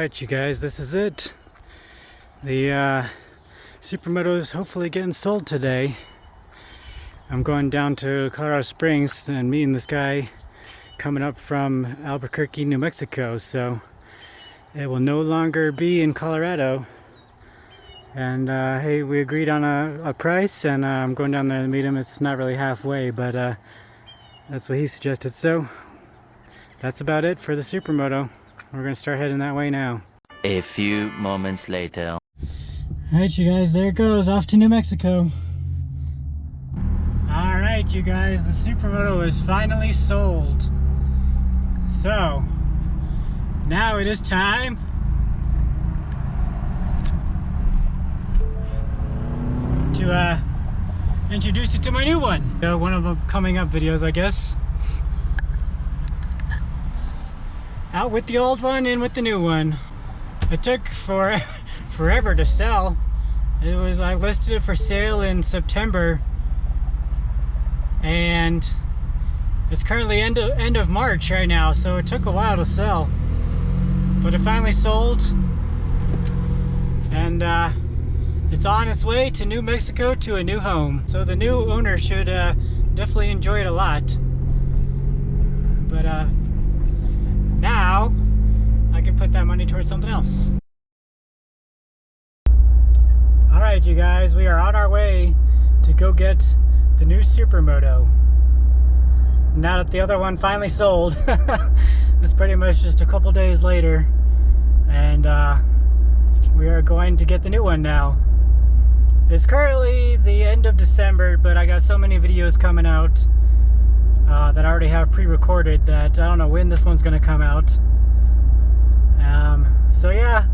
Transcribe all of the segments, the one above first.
Alright, you guys, this is it. The Supermoto is hopefully getting sold today. I'm going down to Colorado Springs and meeting this guy coming up from Albuquerque, New Mexico. So it will no longer be in Colorado. And hey, we agreed on a price, and I'm going down there to meet him. It's not really halfway, but that's what he suggested. So that's about it for the Supermoto. We're gonna start heading that way now. A few moments later. Alright, you guys, there it goes, off to New Mexico. Alright, you guys, the Supermoto is finally sold. So now it is time to introduce you to my new one. One of the coming up videos, I guess. Out with the old one, in with the new one. It took forever to sell. I listed it for sale in September, and it's currently end of March right now, so it took a while to sell. But it finally sold, and it's on its way to New Mexico to a new home. So the new owner should definitely enjoy it a lot. But now I can put that money towards something else. Alright, you guys, we are on our way to go get the new Supermoto. Now that the other one finally sold, it's pretty much just a couple days later, and we are going to get the new one now. It's currently the end of December, but I got so many videos coming out that I already have pre-recorded that I don't know when this one's going to come out. So yeah,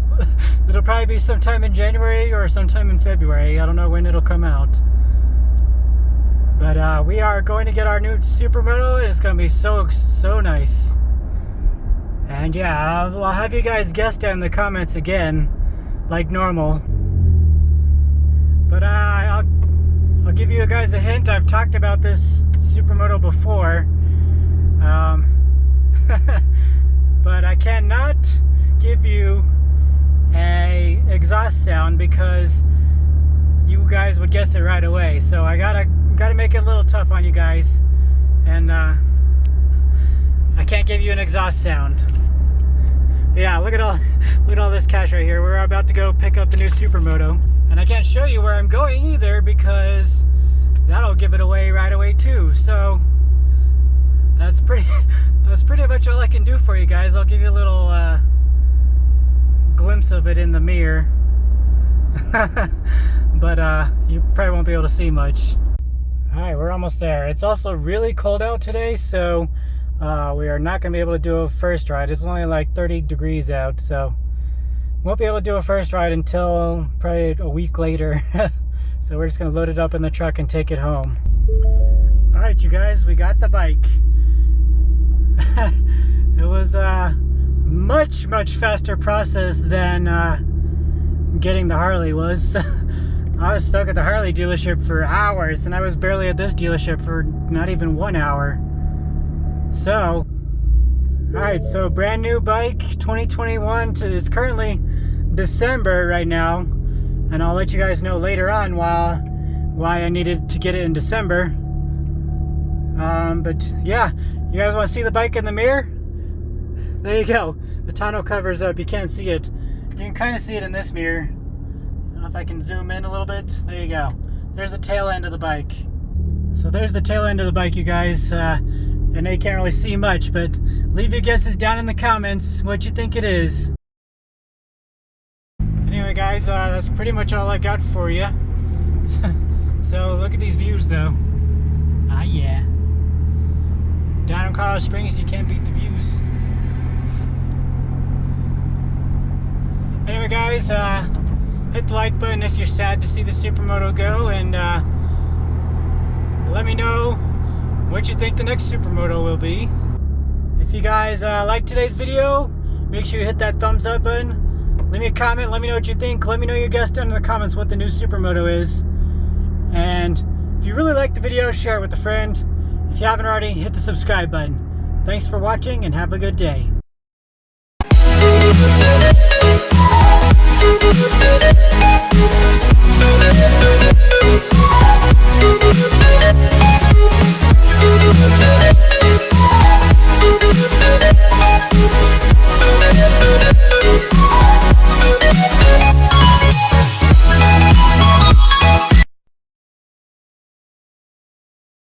it'll probably be sometime in January or sometime in February. I don't know when it'll come out. But we are going to get our new Supermoto, and it's going to be so nice. And yeah, I'll have you guys guess down in the comments again, like normal. But I'll give you guys a hint. I've talked about this Supermoto before, but I cannot give you a exhaust sound because you guys would guess it right away. So I gotta make it a little tough on you guys, and I can't give you an exhaust sound. Yeah, look at all this cash right here. We're about to go pick up the new Supermoto, and I can't show you where I'm going either because that'll give it away right away too. So that's pretty much all I can do for you guys. I'll give you a little glimpse of it in the mirror, but you probably won't be able to see much. Alright, we're almost there. It's also really cold out today, so we are not going to be able to do a first ride. It's only like 30 degrees out, so won't be able to do a first ride until probably a week later. So we're just going to load it up in the truck and take it home. Alright, you guys, we got the bike. It was a much faster process than getting the Harley was. I was stuck at the Harley dealership for hours, and I was barely at this dealership for not even 1 hour. So, alright, so brand new bike, 2021. It's currently December right now, and I'll let you guys know later on why I needed to get it in December. But yeah, you guys want to see the bike in the mirror? There you go. The tonneau covers up. You can't see it. You can kind of see it in this mirror. I don't know if I can zoom in a little bit. There you go. There's the tail end of the bike. So there's the tail end of the bike, you guys. I know you can't really see much, but leave your guesses down in the comments what you think it is. Anyway, guys, that's pretty much all I got for you. So look at these views, though. Ah, yeah. Down in Colorado Springs, you can't beat the views. Anyway, guys, hit the like button if you're sad to see the Supermoto go, and let me know what you think the next Supermoto will be. If you guys liked today's video, make sure you hit that thumbs up button. Leave me a comment, let me know what you think. Let me know your guess down in the comments what the new Supermoto is. And if you really liked the video, share it with a friend. If you haven't already, hit the subscribe button. Thanks for watching, and have a good day.